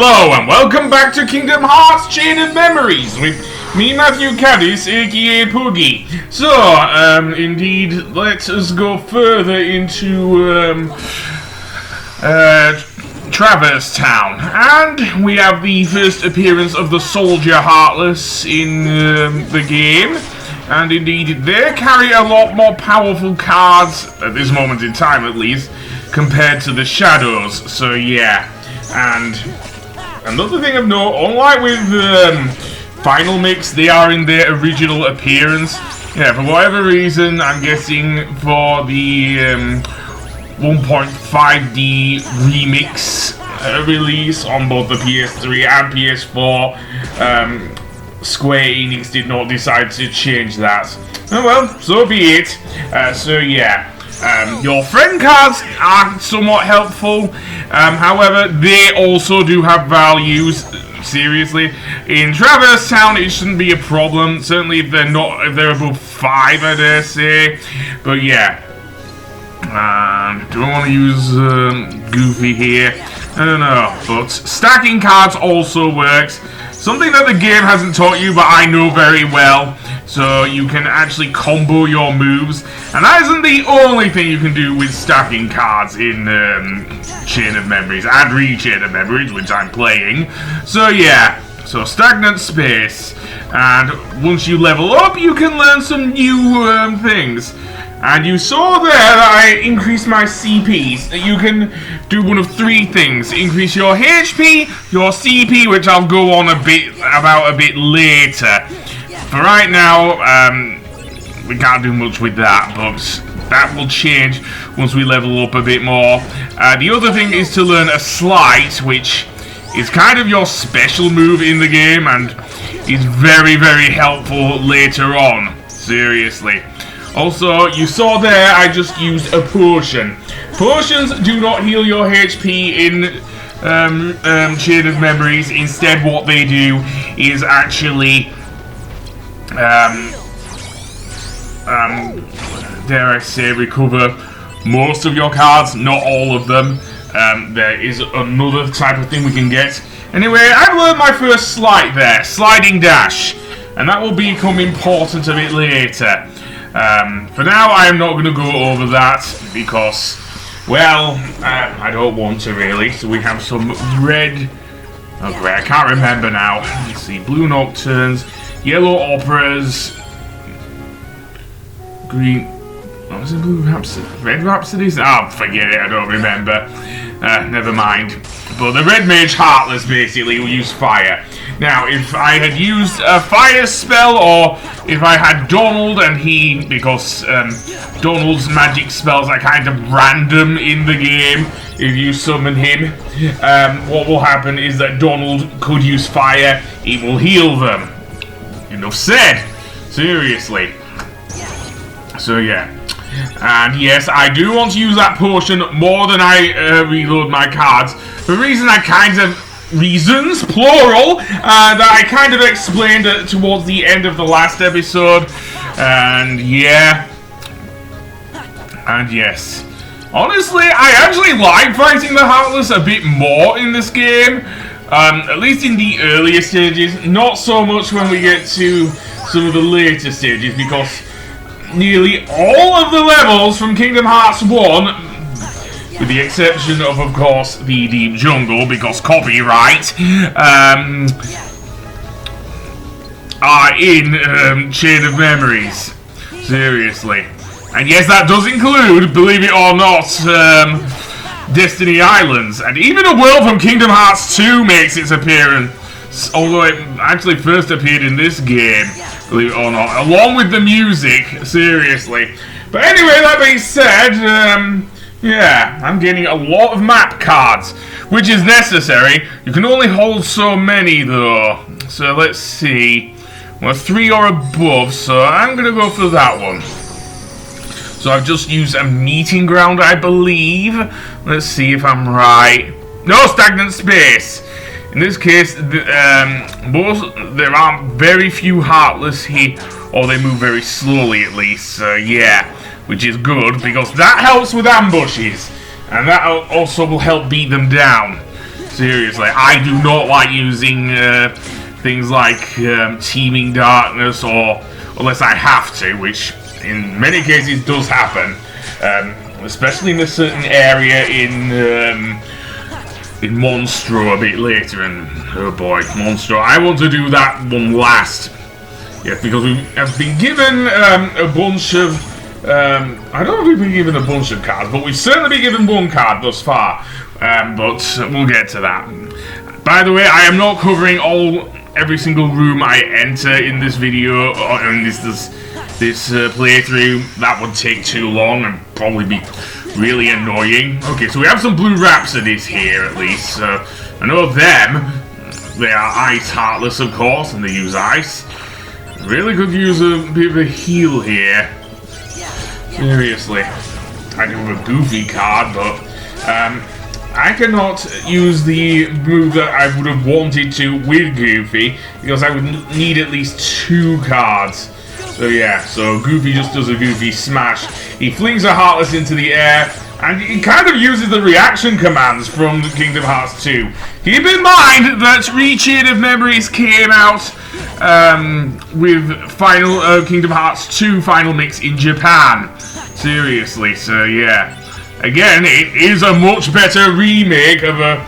Hello and welcome back to Kingdom Hearts Chain of Memories with me, Matthew Caddis, aka Poogie. So, indeed, let us go further into Traverse Town, and we have the first appearance of the soldier Heartless in the game. And indeed, they carry a lot more powerful cards, at this moment in time at least, compared to the Shadows. So yeah, and another thing of note, unlike with Final Mix, they are in their original appearance. Yeah, for whatever reason, I'm guessing for the 1.5D remix release on both the PS3 and PS4, Square Enix did not decide to change that. Oh well, so be it. So yeah, your friend cards are somewhat helpful. However, they also do have values. Seriously, in Traverse Town, it shouldn't be a problem. Certainly, if they're above 5, I dare say. But yeah, do I want to use Goofy here? I don't know. But stacking cards also works. Something that the game hasn't taught you, but I know very well. So you can actually combo your moves. And that isn't the only thing you can do with stacking cards in Chain of Memories and Re-Chain of Memories, which I'm playing. So yeah, so Stagnant Space. And once you level up, you can learn some new things. And you saw there that I increased my CPs. You can do one of 3 things. Increase your HP, your CP, which I'll go on a bit later. For right now, we can't do much with that, but that will change once we level up a bit more. The other thing is to learn a Slight, which is kind of your special move in the game and is very, very helpful later on. Seriously. Also, you saw there, I just used a potion. Potions do not heal your HP in Chain of Memories. Instead, what they do is actually, dare I say, recover most of your cards, not all of them. There is another type of thing we can get. Anyway, I've learned my first Slight there, Sliding Dash, and that will become important a bit later. For now, I am not going to go over that because, well, I don't want to really. So we have some red. Oh, great, I can't remember now. Let's see, blue Nocturnes, yellow Operas, green. What was it? Blue Rhapsody? Red Rhapsodies? Oh, forget it. I don't remember. Never mind. But the Red Mage Heartless basically will use fire. Now, if I had used a fire spell, or if I had Donald and he, because Donald's magic spells are kind of random in the game, if you summon him, what will happen is that Donald could use fire, it will heal them. Enough said. Seriously. So yeah. And yes, I do want to use that potion more than I reload my cards. For reasons, plural, that I kind of explained towards the end of the last episode. And yeah. And yes. Honestly, I actually like fighting the Heartless a bit more in this game. At least in the earlier stages. Not so much when we get to some of the later stages, because nearly all of the levels from Kingdom Hearts 1, with the exception of course, the Deep Jungle, because copyright, are in Chain of Memories. Seriously. And yes, that does include, believe it or not, Destiny Islands. And even a world from Kingdom Hearts 2 makes its appearance. Although it actually first appeared in this game, believe it or not, along with the music, seriously. But anyway, that being said, yeah, I'm getting a lot of map cards, which is necessary. You can only hold so many, though. So let's see. Well, 3 or above, so I'm going to go for that one. So I've just used a meeting ground, I believe. Let's see if I'm right. No, Stagnant Space. In this case, there are very few Heartless here, or they move very slowly at least, yeah, which is good, because that helps with ambushes, and that also will help beat them down. Seriously, I do not like using things like teeming darkness, or unless I have to, which in many cases does happen, especially in a certain area in Monstro a bit later. And oh boy, Monstro, I want to do that one last. Yes, because we have been given a bunch of I don't know if we've been given a bunch of cards, but we've certainly been given one card thus far. But we'll get to that. By the way, I am not covering every single room I enter in this video, or in this playthrough. That would take too long and probably be really annoying. Okay, so we have some blue Rhapsodies here at least. I know of them. They are Ice Heartless, of course, and they use ice. Really could use a bit of a heal here. Seriously. I do have a Goofy card, but I cannot use the move that I would have wanted to with Goofy, because I would need at least 2 cards. So yeah, so Goofy just does a Goofy smash. He flings a Heartless into the air, and he kind of uses the reaction commands from Kingdom Hearts 2. Keep in mind that Rechain of Memories came out with Kingdom Hearts 2 Final Mix in Japan. Seriously, so yeah. Again, it is a much better remake of a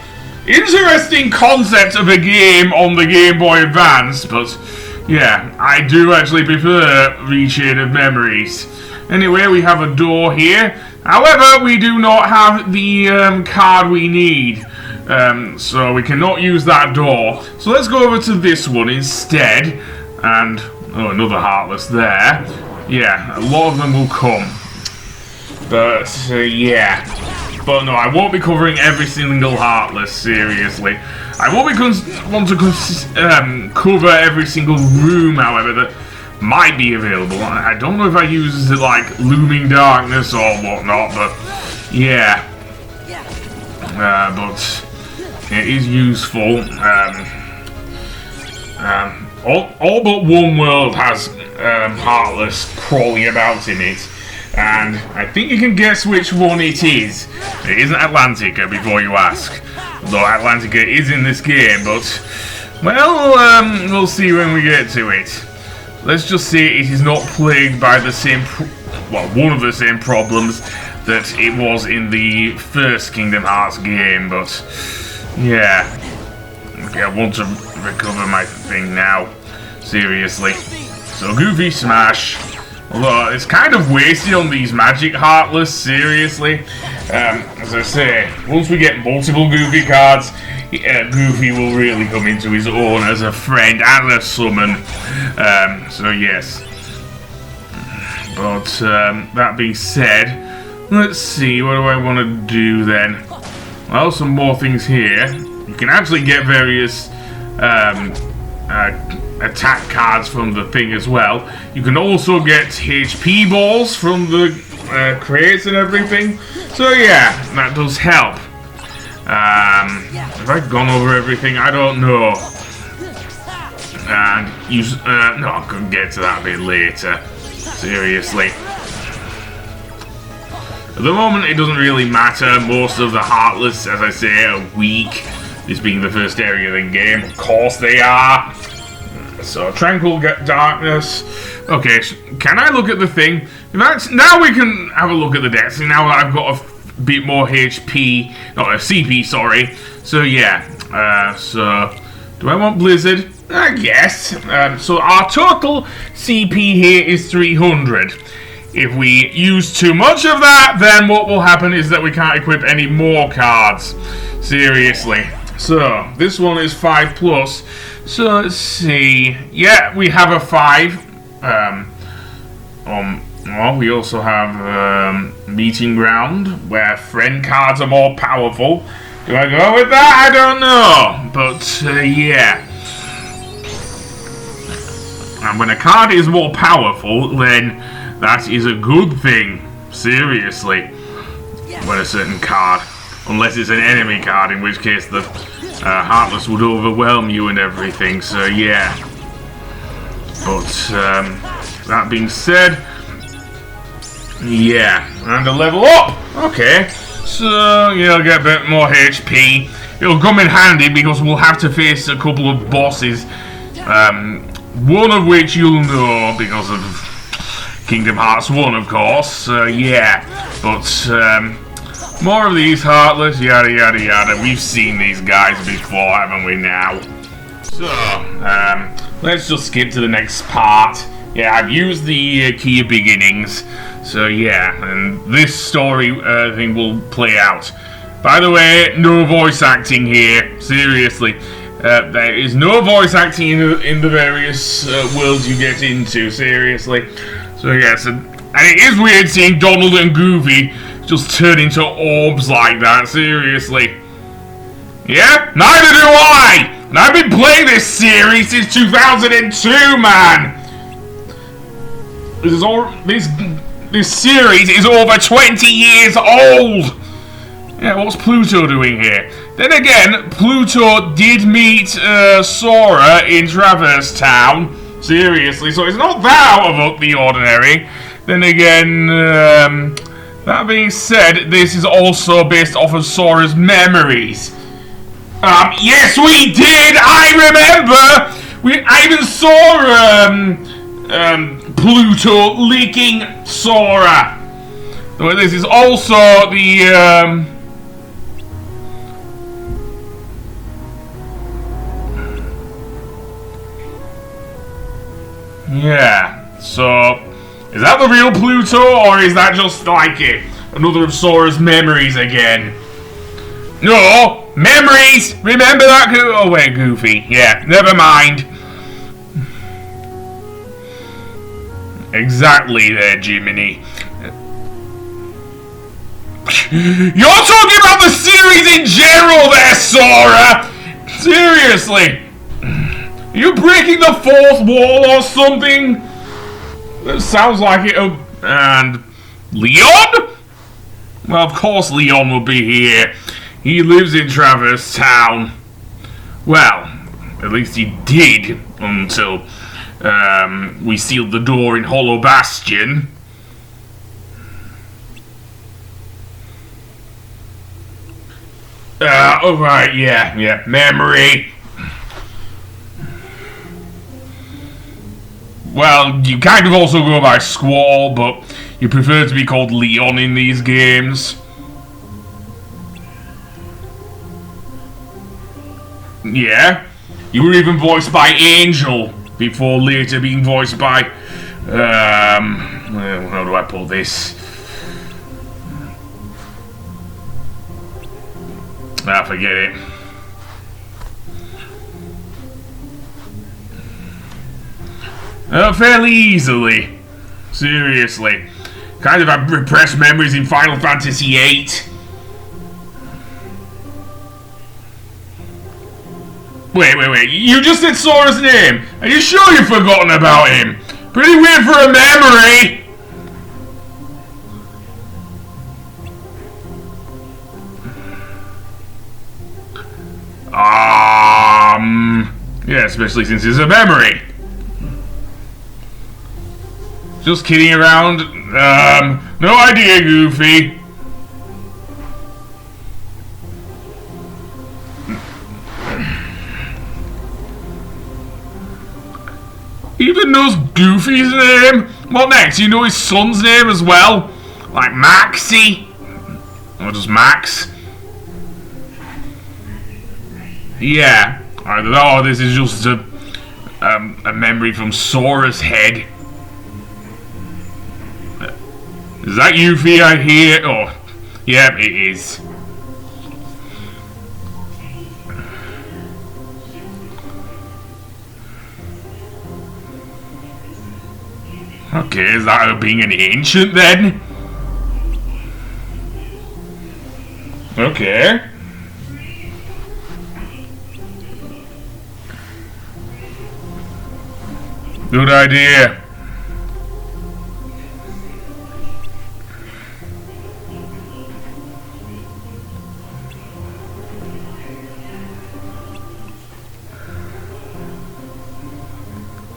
interesting concept of a game on the Game Boy Advance, but yeah, I do actually prefer Rechain of Memories. Anyway, we have a door here. However, we do not have the card we need, so we cannot use that door. So let's go over to this one instead, and oh, another Heartless there. Yeah, a lot of them will come. But, yeah. But no, I won't be covering every single Heartless, seriously. I won't want to cover every single room, however, that might be available. I don't know if I use, like, Looming Darkness or whatnot, but, yeah. But it is useful. All but one world has Heartless crawling about in it. And I think you can guess which one it is. It isn't Atlantica, before you ask. Though Atlantica is in this game, but... well, we'll see when we get to it. Let's just say it is not plagued by the same... one of the same problems that it was in the first Kingdom Hearts game, but... yeah. Okay, I want to recover my thing now. Seriously. So, Goofy Smash... although it's kind of wasted on these Magic Heartless, seriously. As I say, once we get multiple Goofy cards, Goofy will really come into his own as a friend and a summon. So yes. But that being said, let's see, what do I want to do then? Well, some more things here. You can actually get various attack cards from the thing as well. You can also get HP balls from the crates and everything. So yeah, that does help. Have I gone over everything? I don't know. And use no, I can get to that a bit later. Seriously. At the moment, it doesn't really matter. Most of the Heartless, as I say, are weak. This being the first area of the game, of course they are. So, Tranquil Darkness. Okay, can I look at the thing? In fact, now we can have a look at the decks. Now that I've got a bit more HP, not a CP, sorry. So, yeah. So, do I want Blizzard? I guess. So, our total CP here is 300. If we use too much of that, then what will happen is that we can't equip any more cards. Seriously. So, this one is 5+. So, let's see. Yeah, we have a 5. Well, we also have Meeting Ground, where friend cards are more powerful. Do I go with that? I don't know. But, yeah. And when a card is more powerful, then that is a good thing. Seriously. When a certain card... unless it's an enemy card, in which case the Heartless would overwhelm you and everything, so yeah. But, that being said, yeah, and to level up! Okay, so you'll get a bit more HP, it'll come in handy because we'll have to face a couple of bosses. One of which you'll know because of Kingdom Hearts 1, of course. Yeah, but more of these Heartless, yada yada yada. We've seen these guys before, haven't we now? So, let's just skip to the next part. Yeah, I've used the key of beginnings. So yeah, and this story thing will play out. By the way, no voice acting here. Seriously. There is no voice acting in the various worlds you get into, seriously. So yes, and it is weird seeing Donald and Goofy just turn into orbs like that, seriously. Yeah? Neither do I! And I've been playing this series since 2002, man! This series is over 20 years old! Yeah, what's Pluto doing here? Then again, Pluto did meet Sora in Traverse Town. Seriously, so it's not that out of the ordinary. Then again, that being said, this is also based off of Sora's memories. Yes, we did! I remember! I even saw Pluto licking Sora. So this is also the yeah, so is that the real Pluto, or is that just like another of Sora's memories again? No, memories! Remember that? Oh wait, Goofy. Yeah, never mind. Exactly there, Jiminy. You're talking about the series in general there, Sora! Seriously! Are you breaking the fourth wall or something? That sounds like it. And Leon? Well, of course Leon will be here. He lives in Traverse Town. Well, at least he did until we sealed the door in Hollow Bastion. Oh right, yeah, memory. Well, you kind of also go by Squall, but you prefer to be called Leon in these games. Yeah, you were even voiced by Angel before later being voiced by, how do I put this? Forget it. Fairly easily. Seriously. Kind of have repressed memories in Final Fantasy VIII. Wait. You just said Sora's name. Are you sure you've forgotten about him? Pretty weird for a memory. Yeah, especially since it's a memory. Just kidding around. No idea, Goofy. Even knows Goofy's name? What next? You know his son's name as well? Like Maxie? Or just Max? Yeah. Oh, this is just a memory from Sora's head. Is that Yuffie I hear? Oh, yep, it is. Okay, is that her being an ancient then? Okay. Good idea.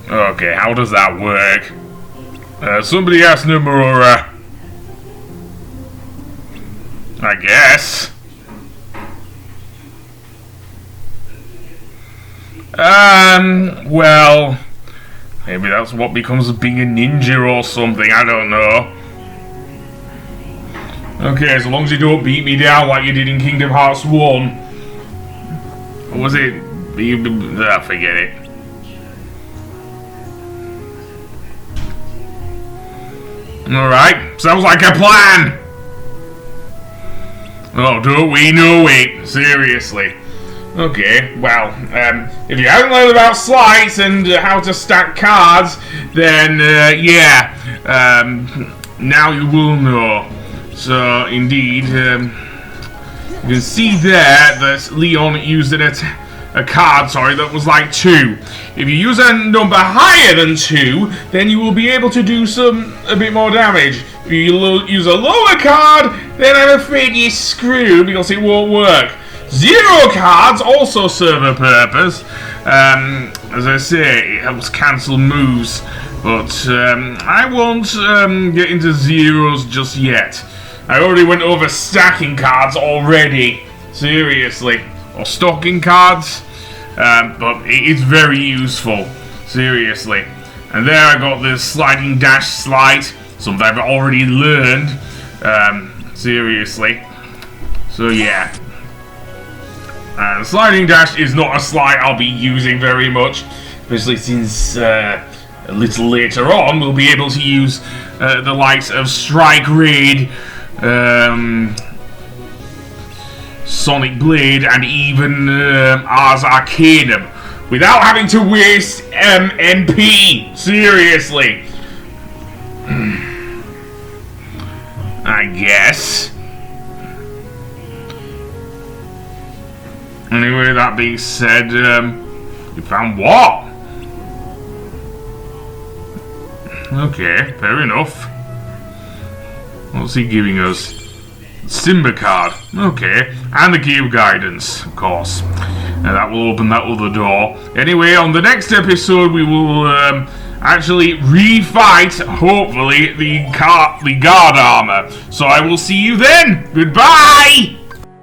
Okay, how does that work? Somebody ask Nomura. I guess. Well, maybe that's what becomes of being a ninja or something, I don't know. Okay, as long as you don't beat me down like you did in Kingdom Hearts 1. Or was it? Forget it. Alright, sounds like a plan! Oh, don't we know it? Seriously. Okay, well, if you haven't learned about sleights and how to stack cards, then, yeah, now you will know. So, indeed, you can see there that Leon used a card, that was like 2. If you use a number higher than 2, then you will be able to do a bit more damage. If you use a lower card, then I'm afraid you're screwed because it won't work. 0 cards also serve a purpose. As I say, it helps cancel moves, but I won't get into zeros just yet. I already went over stacking cards already. Seriously. Or stocking cards. But it is very useful. Seriously. And there I got the sliding dash slide. Something I've already learned. Seriously. So yeah. Sliding dash is not a slide I'll be using very much. Especially since a little later on we'll be able to use the likes of Strike Raid, Sonic Blade, and even Ars Arcanum without having to waste MP. Seriously. I guess. Anyway, that being said, you found what? Okay, fair enough. What's he giving us? Simba card. Okay, and the key of guidance, of course. And that will open that other door. Anyway, on the next episode, we will actually refight, hopefully, the guard armor. So I will see you then. Goodbye!